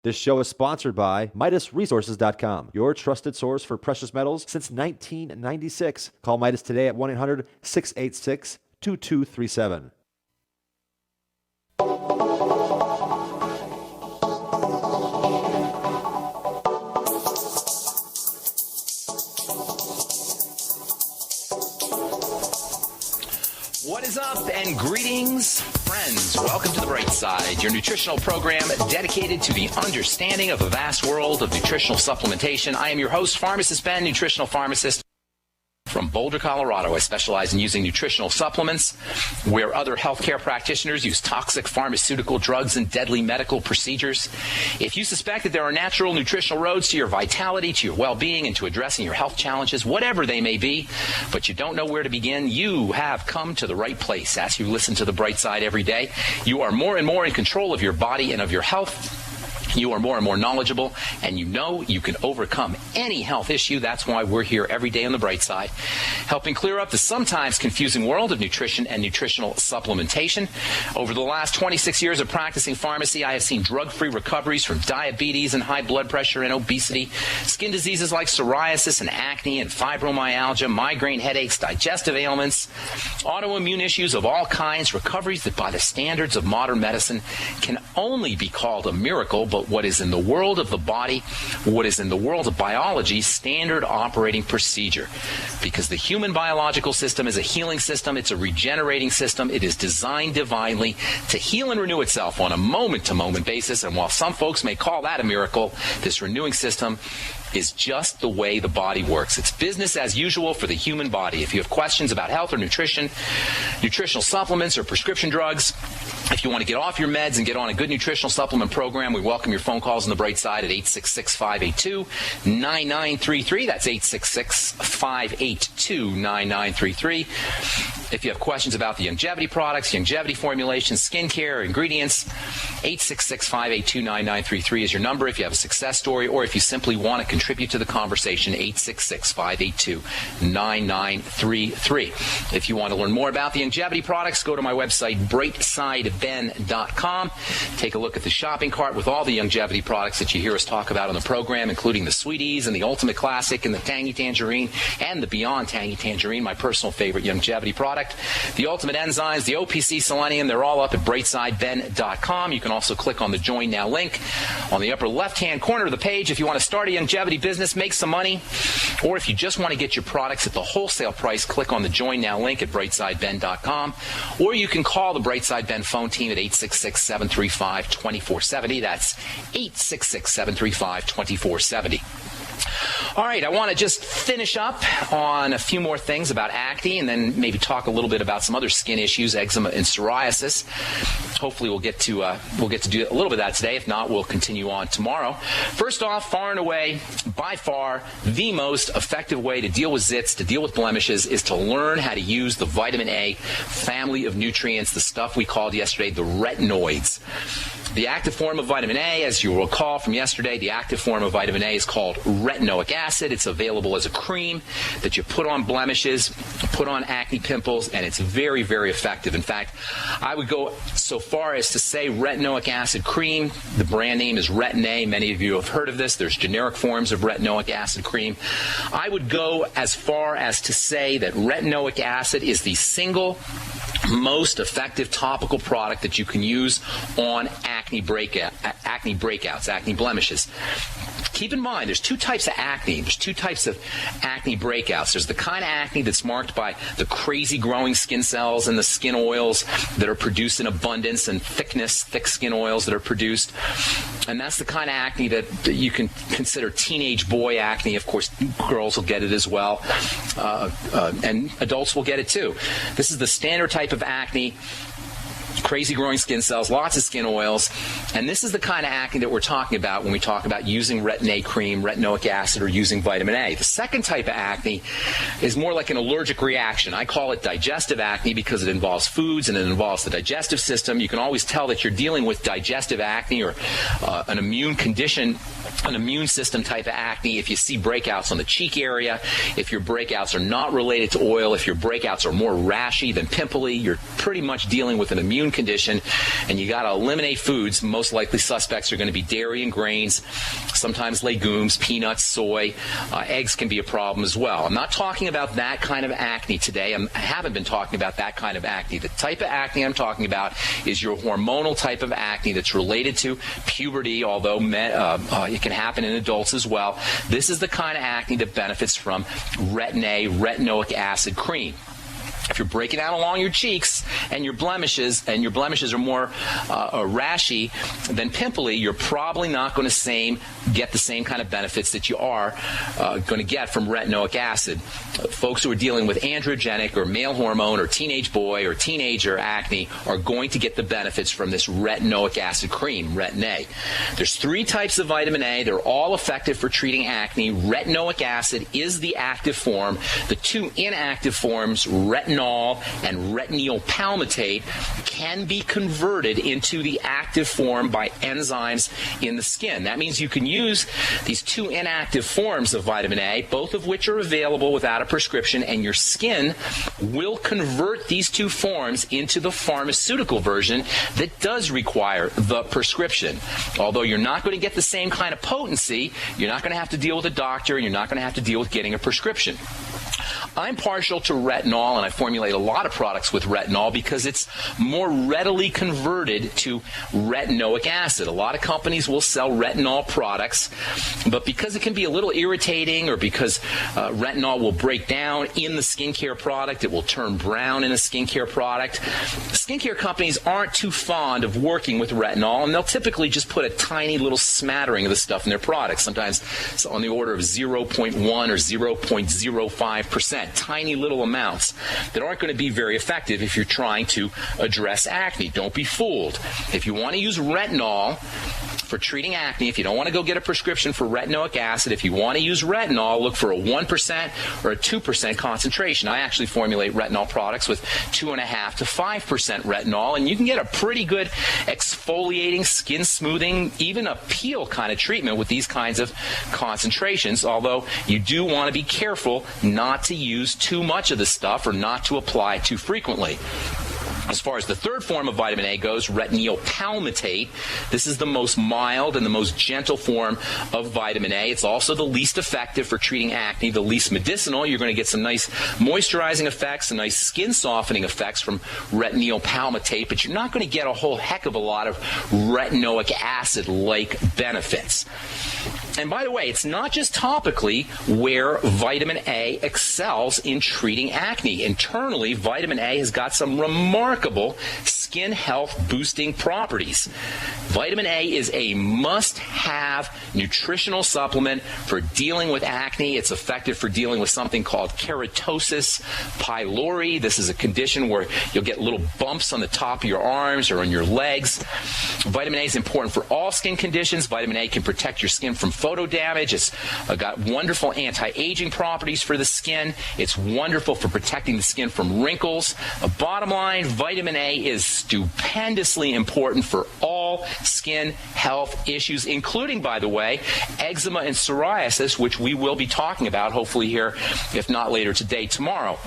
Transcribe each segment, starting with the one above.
This show is sponsored by MidasResources.com, your trusted source for precious metals since 1996. Call Midas today at 1-800-686-2237. What is up, and greetings, friends. Welcome to The Bright Side, your nutritional program dedicated to the understanding of a vast world of nutritional supplementation. I am your host, Pharmacist Ben, nutritional pharmacist from Boulder, Colorado. I specialize in using nutritional supplements where other healthcare practitioners use toxic pharmaceutical drugs and deadly medical procedures. If you suspect that there are natural nutritional roads to your vitality, to your well-being, and to addressing your health challenges, whatever they may be, but you don't know where to begin, you have come to the right place. As you listen to The Bright Side every day, you are more and more in control of your body and of your health. You are more and more knowledgeable, and you know you can overcome any health issue. That's why we're here every day on The Bright Side, helping clear up the sometimes confusing world of nutrition and nutritional supplementation. Over the last 26 years of practicing pharmacy, I have seen drug-free recoveries from diabetes and high blood pressure and obesity, skin diseases like psoriasis and acne and fibromyalgia, migraine headaches, digestive ailments, autoimmune issues of all kinds, recoveries that by the standards of modern medicine can only be called a miracle, but what is in the world of the body, what is in the world of biology, standard operating procedure. Because the human biological system is a healing system, it's a regenerating system, it is designed divinely to heal and renew itself on a moment-to-moment basis, and while some folks may call that a miracle, this renewing system is just the way the body works. It's business as usual for the human body. If you have questions about health or nutrition, nutritional supplements or prescription drugs, if you want to get off your meds and get on a good nutritional supplement program, we welcome your phone calls on The Bright Side at 866-582-9933. That's 866-582-9933. If you have questions about the longevity products, longevity formulations, skincare, ingredients, 866-582-9933 is your number. If you have a success story or if you simply want to contribute to the conversation, 866-582-9933. If you want to learn more about the longevity products, go to my website, brightsideben.com. Take a look at the shopping cart with all the longevity products that you hear us talk about on the program, including the Sweeties and the Ultimate Classic and the Tangy Tangerine and the Beyond Tangy Tangerine, my personal favorite longevity product. The Ultimate Enzymes, the OPC Selenium, they're all up at brightsideben.com. You can also click on the Join Now link on the upper left-hand corner of the page if you want to start a longevity business, make some money, or if you just want to get your products at the wholesale price, click on the Join Now link at brightsideben.com, or you can call the Brightside Ben phone team at 866-735-2470. That's 866-735-2470. All right, I want to just finish up on a few more things about acne and then maybe talk a little bit about some other skin issues, eczema and psoriasis. Hopefully we'll get to do a little bit of that today. If not, we'll continue on tomorrow. First off, far and away, by far, the most effective way to deal with zits, to deal with blemishes, is to learn how to use the vitamin A family of nutrients, the stuff we called yesterday the retinoids. The active form of vitamin A, as you will recall from yesterday, the active form of vitamin A is called retinoic acid. It's available as a cream that you put on blemishes, put on acne pimples, and it's very, very effective. In fact, I would go so far as to say retinoic acid cream. The brand name is Retin-A. Many of you have heard of this. There's generic forms of retinoic acid cream. I would go as far as to say that retinoic acid is the single most effective topical product that you can use on acne breakouts, acne blemishes. Keep in mind, there's two types of acne. There's two types of acne breakouts. There's the kind of acne that's marked by the crazy growing skin cells and the skin oils that are produced in abundance and thickness, thick skin oils that are produced. And that's the kind of acne that you can consider teenage boy acne. Of course, girls will get it as well, and adults will get it too. This is the standard type of acne. Crazy growing skin cells, lots of skin oils, and this is the kind of acne that we're talking about when we talk about using Retin-A cream, retinoic acid, or using vitamin A. The second type of acne is more like an allergic reaction. I call it digestive acne because it involves foods and it involves the digestive system. You can always tell that you're dealing with digestive acne or an immune condition, an immune system type of acne if you see breakouts on the cheek area, if your breakouts are not related to oil, if your breakouts are more rashy than pimply, you're pretty much dealing with an immune autoimmune condition and you got to eliminate foods, most likely suspects are going to be dairy and grains, sometimes legumes, peanuts, soy. Eggs can be a problem as well. I'm not talking about that kind of acne today. I haven't been talking about that kind of acne. The type of acne I'm talking about is your hormonal type of acne that's related to puberty, although it can happen in adults as well. This is the kind of acne that benefits from Retin-A, retinoic acid cream. If you're breaking out along your cheeks and your blemishes are more rashy than pimply, you're probably not going to get the same kind of benefits that you are going to get from retinoic acid. Folks who are dealing with androgenic or male hormone or teenage boy or teenager acne are going to get the benefits from this retinoic acid cream, Retin-A. There's 3 types of vitamin A. They're all effective for treating acne. Retinoic acid is the active form. The 2 inactive forms, retinol and retinyl palmitate, can be converted into the active form by enzymes in the skin. That means you can use these 2 inactive forms of vitamin A, both of which are available without a prescription, and your skin will convert these 2 forms into the pharmaceutical version that does require the prescription. Although you're not going to get the same kind of potency, you're not going to have to deal with a doctor, and you're not going to have to deal with getting a prescription. I'm partial to retinol, and I formulate a lot of products with retinol because it's more readily converted to retinoic acid. A lot of companies will sell retinol products, but because it can be a little irritating, or because retinol will break down in the skincare product, it will turn brown in a skincare product. Skincare companies aren't too fond of working with retinol, and they'll typically just put a tiny little smattering of the stuff in their products. Sometimes it's on the order of 0.1 or 0.05%, tiny little amounts that aren't going to be very effective if you're trying to address acne. Don't be fooled. If you want to use retinol for treating acne, if you don't want to go get a prescription for retinoic acid, if you want to use retinol, look for a 1% or a 2% concentration. I actually formulate retinol products with 2.5 to 5% retinol, and you can get a pretty good exfoliating, skin smoothing, even a peel kind of treatment with these kinds of concentrations, although you do want to be careful not to use too much of the stuff or not to apply too frequently. As far as the 3rd form of vitamin A goes, retinyl palmitate, this is the most mild and the most gentle form of vitamin A. It's also the least effective for treating acne, the least medicinal. You're going to get some nice moisturizing effects, some nice skin softening effects from retinyl palmitate, but you're not going to get a whole heck of a lot of retinoic acid-like benefits. And by the way, it's not just topically where vitamin A excels in treating acne. Internally, vitamin A has got some remarkable skin health boosting properties. Vitamin A is a must-have nutritional supplement for dealing with acne. It's effective for dealing with something called keratosis pylori. This is a condition where you'll get little bumps on the top of your arms or on your legs. Vitamin A is important for all skin conditions. Vitamin A can protect your skin from photo damage. It's got wonderful anti-aging properties for the skin. It's wonderful for protecting the skin from wrinkles. Bottom line, vitamin A is stupendously important for all skin health issues, including, by the way, eczema and psoriasis, which we will be talking about hopefully here, if not later today, tomorrow.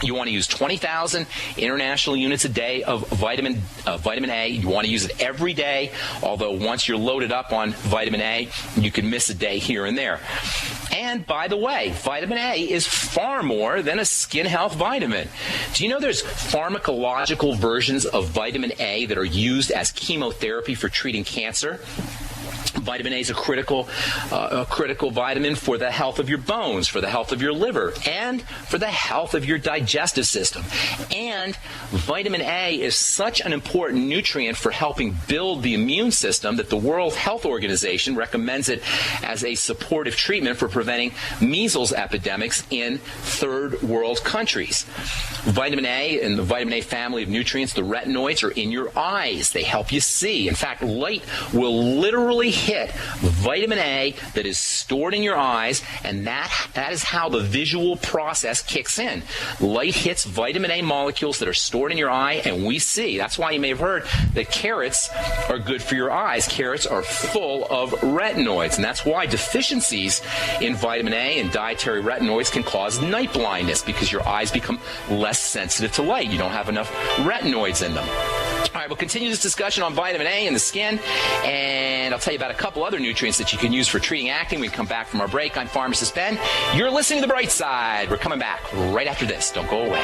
You want to use 20,000 international units a day of vitamin A. You want to use it every day, although once you're loaded up on vitamin A, you can miss a day here and there. And by the way, vitamin A is far more than a skin health vitamin. Do you know there's pharmacological versions of vitamin A that are used as chemotherapy for treating cancer? Vitamin A is a critical vitamin for the health of your bones, for the health of your liver, and for the health of your digestive system. And vitamin A is such an important nutrient for helping build the immune system that the World Health Organization recommends it as a supportive treatment for preventing measles epidemics in third world countries. Vitamin A and the vitamin A family of nutrients, the retinoids, are in your eyes. They help you see. In fact, light will literally hit vitamin A that is stored in your eyes, and that is how the visual process kicks in. Light hits vitamin A molecules that are stored in your eye, and we see. That's why you may have heard that carrots are good for your eyes. Carrots are full of retinoids, and that's why deficiencies in vitamin A and dietary retinoids can cause night blindness, because your eyes become less sensitive to light. You don't have enough retinoids in them. right, we'll continue this discussion on vitamin A in the skin, and I'll tell you about a couple other nutrients that you can use for treating acne. We come back from our break. I'm Pharmacist Ben. You're listening to The Bright Side. We're coming back right after this. Don't go away.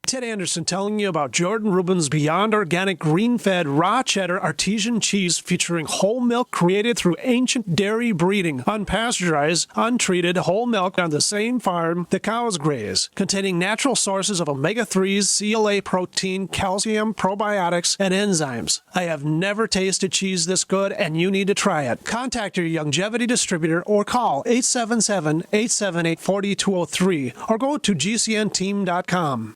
Ted Anderson telling you about Jordan Rubin's Beyond Organic Green-Fed Raw Cheddar Artesian Cheese featuring whole milk created through ancient dairy breeding, unpasteurized, untreated whole milk on the same farm the cows graze, containing natural sources of omega-3s, CLA protein, calcium, probiotics, and enzymes. I have never tasted cheese this good, and you need to try it. Contact your Longevity distributor or call 877-878-4203 or go to gcnteam.com.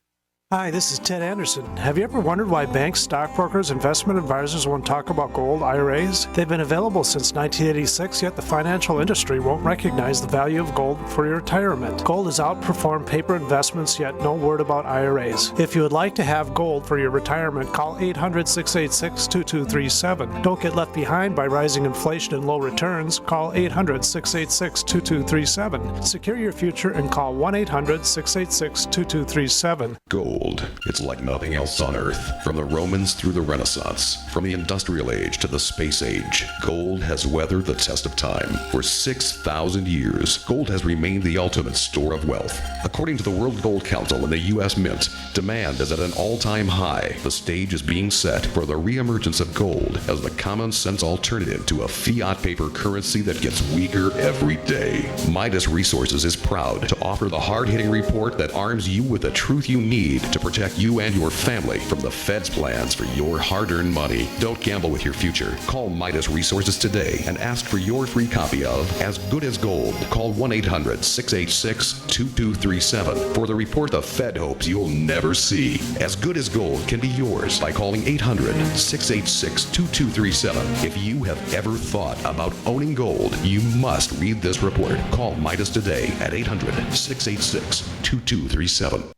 Hi, this is Ted Anderson. Have you ever wondered why banks, stockbrokers, investment advisors won't talk about gold IRAs? They've been available since 1986, yet the financial industry won't recognize the value of gold for your retirement. Gold has outperformed paper investments, yet no word about IRAs. If you would like to have gold for your retirement, call 800-686-2237. Don't get left behind by rising inflation and low returns. Call 800-686-2237. Secure your future and call 1-800-686-2237. Gold. It's like nothing else on Earth. From the Romans through the Renaissance, from the Industrial Age to the Space Age, gold has weathered the test of time. For 6,000 years, gold has remained the ultimate store of wealth. According to the World Gold Council and the U.S. Mint, demand is at an all-time high. The stage is being set for the reemergence of gold as the common-sense alternative to a fiat paper currency that gets weaker every day. Midas Resources is proud to offer the hard-hitting report that arms you with the truth you need to protect you and your family from the Fed's plans for your hard-earned money. Don't gamble with your future. Call Midas Resources today and ask for your free copy of As Good as Gold. Call 1-800-686-2237 for the report the Fed hopes you'll never see. As Good as Gold can be yours by calling 800-686-2237. If you have ever thought about owning gold, you must read this report. Call Midas today at 800-686-2237.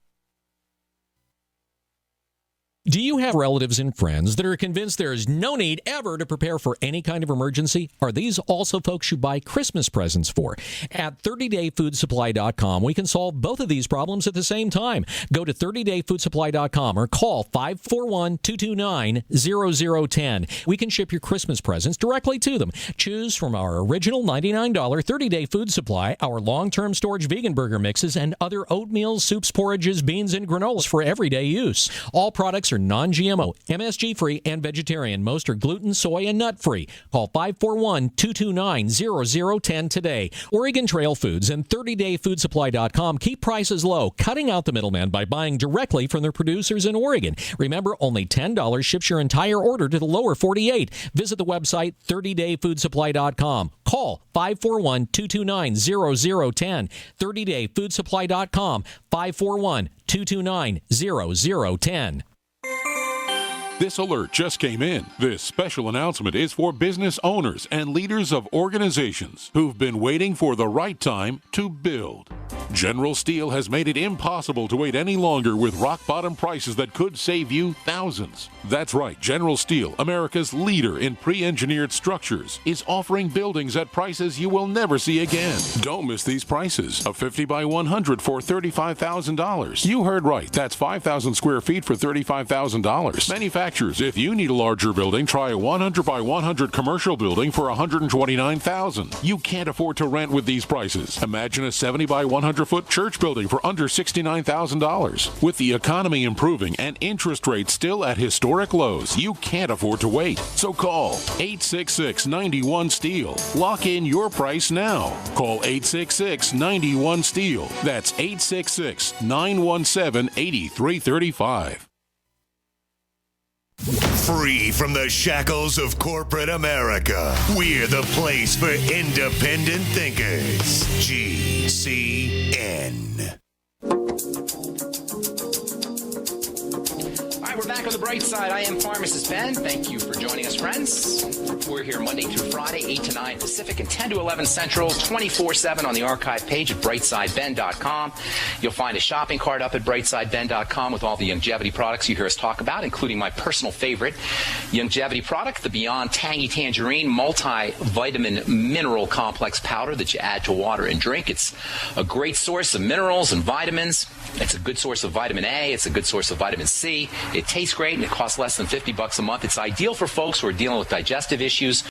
Do you have relatives and friends that are convinced there is no need ever to prepare for any kind of emergency? Are these also folks you buy Christmas presents for? At 30dayfoodsupply.com, we can solve both of these problems at the same time. Go to 30dayfoodsupply.com or call 541-229-0010. We can ship your Christmas presents directly to them. Choose from our original $99 30-day food supply, our long-term storage vegan burger mixes, and other oatmeal, soups, porridges, beans, and granolas for everyday use. All products are non-GMO, MSG-free, and vegetarian. Most are gluten, soy, and nut-free. Call 541-229-0010 today. Oregon Trail Foods and 30dayfoodsupply.com keep prices low, cutting out the middleman by buying directly from their producers in Oregon. Remember, only $10 ships your entire order to the lower 48. Visit the website 30dayfoodsupply.com. Call 541-229-0010. 30dayfoodsupply.com. 541-229-0010. This alert just came in. This special announcement is for business owners and leaders of organizations who've been waiting for the right time to build. General Steel has made it impossible to wait any longer with rock-bottom prices that could save you thousands. That's right, General Steel, America's leader in pre-engineered structures, is offering buildings at prices you will never see again. Don't miss these prices. A 50 by 100 for $35,000. You heard right. That's 5,000 square feet for $35,000. Manufacturers, if you need a larger building, try a 100 by 100 commercial building for $129,000. You can't afford to rent with these prices. Imagine a 70 by 100-foot church building for under $69,000. With the economy improving and interest rates still at historic lows, you can't afford to wait. So call 866-91-STEEL. Lock in your price now. Call 866-91-STEEL. That's 866-917-8335. Free from the shackles of corporate America, we're the place for independent thinkers. GCN. All right, we're back on on the bright side, I am Pharmacist Ben. Thank you for joining us, friends. We're here Monday through Friday, 8 to 9 Pacific and 10 to 11 Central, 24/7 on the archive page at brightsideben.com. You'll find a shopping cart up at brightsideben.com with all the longevity products you hear us talk about, including my personal favorite longevity product, the Beyond Tangy Tangerine multivitamin mineral complex powder that you add to water and drink. It's a great source of minerals and vitamins. It's a good source of vitamin A. It's a good source of vitamin C. It tastes great, and it costs less than $50 a month. It's ideal for folks who are dealing with digestive issues.